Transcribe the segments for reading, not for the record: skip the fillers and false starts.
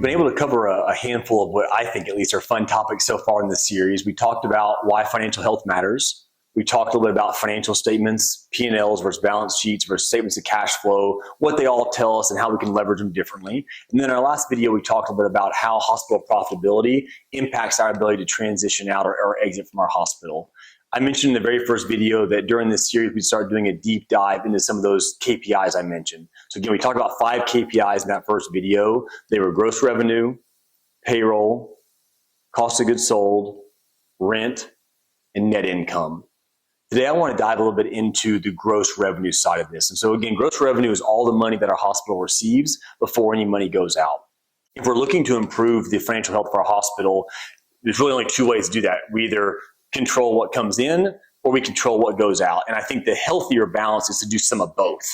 been able to cover a handful of what I think at least are fun topics so far in this series. We talked about why financial health matters. We talked a little bit about financial statements, P&Ls versus balance sheets versus statements of cash flow, what they all tell us and how we can leverage them differently. And then in our last video, we talked a little bit about how hospital profitability impacts our ability to transition out or exit from our hospital. I mentioned in the very first video that during this series, we started doing a deep dive into some of those KPIs I mentioned. So again, we talked about 5 KPIs in that first video. They were gross revenue, payroll, cost of goods sold, rent, and net income. Today, I want to dive a little bit into the gross revenue side of this. And so again, gross revenue is all the money that our hospital receives before any money goes out. If we're looking to improve the financial health of our hospital, there's really only 2 ways to do that. We either control what comes in or we control what goes out. And I think the healthier balance is to do some of both.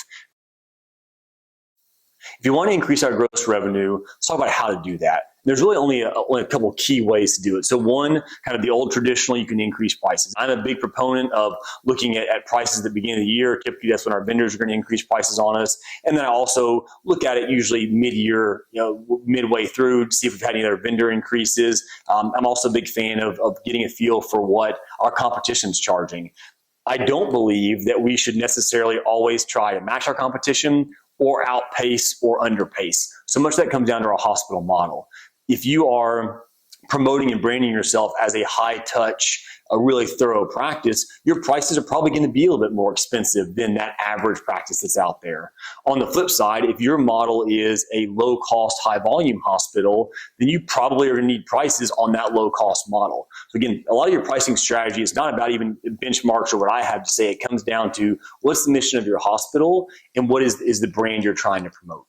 If you want to increase our gross revenue, let's talk about how to do that. There's really only a couple of key ways to do it. So one, kind of the old traditional, you can increase prices. I'm a big proponent of looking at prices at the beginning of the year. Typically, that's when our vendors are going to increase prices on us. And then I also look at it usually mid-year, midway through to see if we've had any other vendor increases. I'm also a big fan of getting a feel for what our competition's charging. I don't believe that we should necessarily always try to match our competition or outpace or underpace. So much of that comes down to our hospital model. If you are promoting and branding yourself as a high touch, a really thorough practice, your prices are probably going to be a little bit more expensive than that average practice that's out there. On the flip side, if your model is a low cost, high volume hospital, then you probably are going to need prices on that low cost model. So again, a lot of your pricing strategy is not about even benchmarks or what I have to say. It comes down to what's the mission of your hospital and what is the brand you're trying to promote.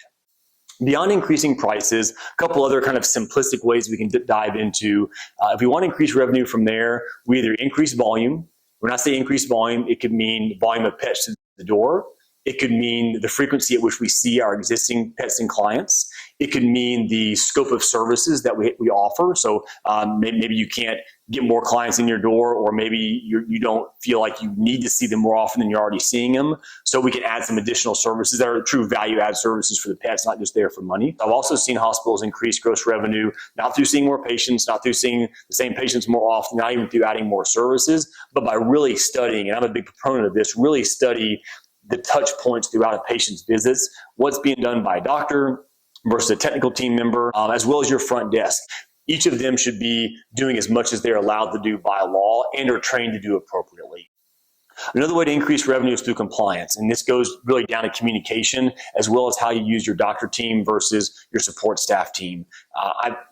Beyond increasing prices, a couple other kind of simplistic ways we can dive into. If we want to increase revenue from there, we either increase volume. When I say increase volume, it could mean volume of pets to the door. It could mean the frequency at which we see our existing pets and clients. It could mean the scope of services that we offer. So maybe you can't get more clients in your door, or maybe you don't feel like you need to see them more often than you're already seeing them. So we can add some additional services that are true value add services for the pets, not just there for money. I've also seen hospitals increase gross revenue, not through seeing more patients, not through seeing the same patients more often, not even through adding more services, but by really studying, and I'm a big proponent of this, really study the touch points throughout a patient's visits, what's being done by a doctor versus a technical team member, as well as your front desk. Each of them should be doing as much as they're allowed to do by law and are trained to do appropriately. Another way to increase revenue is through compliance, and this goes really down to communication as well as how you use your doctor team versus your support staff team.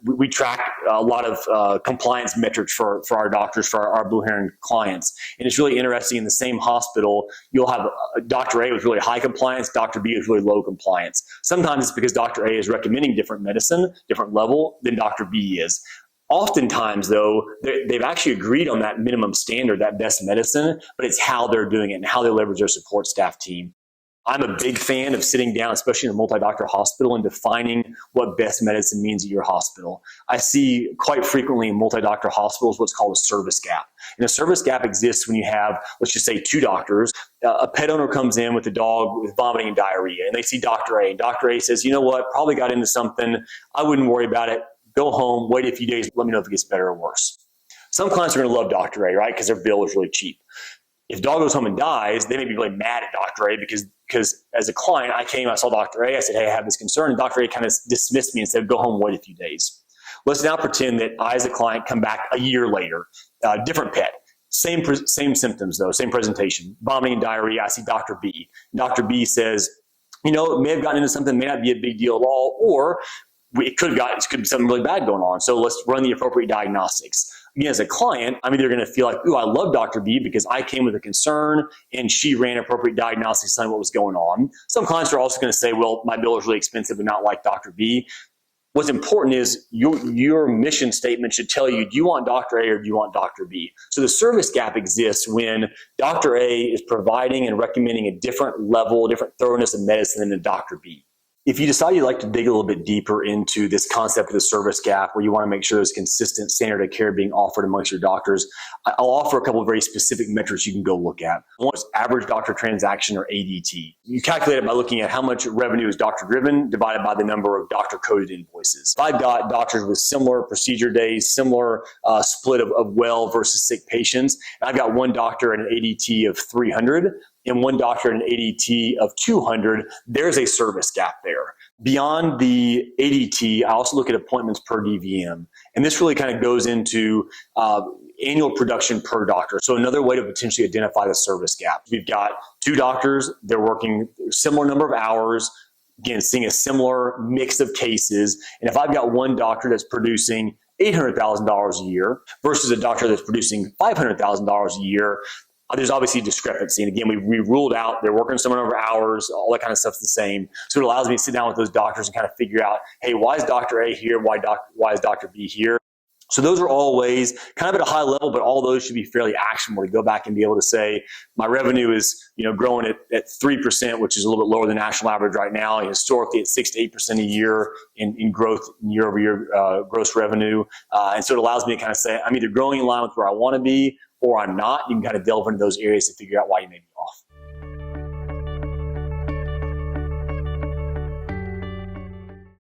We track a lot of compliance metrics for our doctors, for our Blue Heron clients, and it's really interesting. In the same hospital, you'll have Dr. A with really high compliance, Dr. B with really low compliance. Sometimes it's because Dr. A is recommending different medicine, different level than Dr. B is. Oftentimes, though, they've actually agreed on that minimum standard, that best medicine, but it's how they're doing it and how they leverage their support staff team. I'm a big fan of sitting down, especially in a multi-doctor hospital, and defining what best medicine means at your hospital. I see quite frequently in multi-doctor hospitals what's called a service gap. And a service gap exists when you have, let's just say, 2 doctors. A pet owner comes in with a dog with vomiting and diarrhea, and they see Dr. A. And Dr. A says, you know what, probably got into something. I wouldn't worry about it. Go home, wait a few days, let me know if it gets better or worse. Some clients are going to love Dr. A, right? Because their bill is really cheap. If dog goes home and dies, they may be really mad at Dr. A because as a client, I came, I saw Dr. A, I said, hey, I have this concern. And Dr. A kind of dismissed me and said, go home, wait a few days. Let's now pretend that I, as a client, come back a year later, different pet. Same symptoms, though, same presentation. Vomiting and diarrhea, I see Dr. B. Dr. B says, it may have gotten into something, may not be a big deal at all, or it could be something really bad going on. So let's run the appropriate diagnostics. Again, as a client, I'm either going to feel like, ooh, I love Dr. B because I came with a concern and she ran appropriate diagnostics on what was going on. Some clients are also going to say, well, my bill is really expensive and not like Dr. B. What's important is your mission statement should tell you, do you want Dr. A or do you want Dr. B? So the service gap exists when Dr. A is providing and recommending a different level, different thoroughness of medicine than Dr. B. If you decide you'd like to dig a little bit deeper into this concept of the service gap, where you want to make sure there's consistent standard of care being offered amongst your doctors, I'll offer a couple of very specific metrics you can go look at. One is average doctor transaction, or ADT. You calculate it by looking at how much revenue is doctor driven divided by the number of doctor coded invoices. If I've got doctors with similar procedure days, similar split of well versus sick patients, and I've got one doctor at an ADT of 300, and one doctor at an ADT of 200, there's a service gap there. Beyond the ADT, I also look at appointments per DVM. And this really kind of goes into annual production per doctor. So another way to potentially identify the service gap. We've got two doctors, they're working a similar number of hours, again, seeing a similar mix of cases. And if I've got one doctor that's producing $800,000 a year versus a doctor that's producing $500,000 a year, there's obviously a discrepancy. And again, we ruled out they're working some number of hours, all that kind of stuff's the same. So it allows me to sit down with those doctors and kind of figure out, hey, why is Dr. A here? Why is Dr. B here? So those are all ways, kind of at a high level, but all those should be fairly actionable to go back and be able to say, my revenue is growing at 3%, which is a little bit lower than national average right now. And historically, it's 6 to 8% a year in growth, in year-over-year gross revenue. And so it allows me to kind of say, I'm either growing in line with where I want to be, or I'm not. You can kind of delve into those areas to figure out why you may be.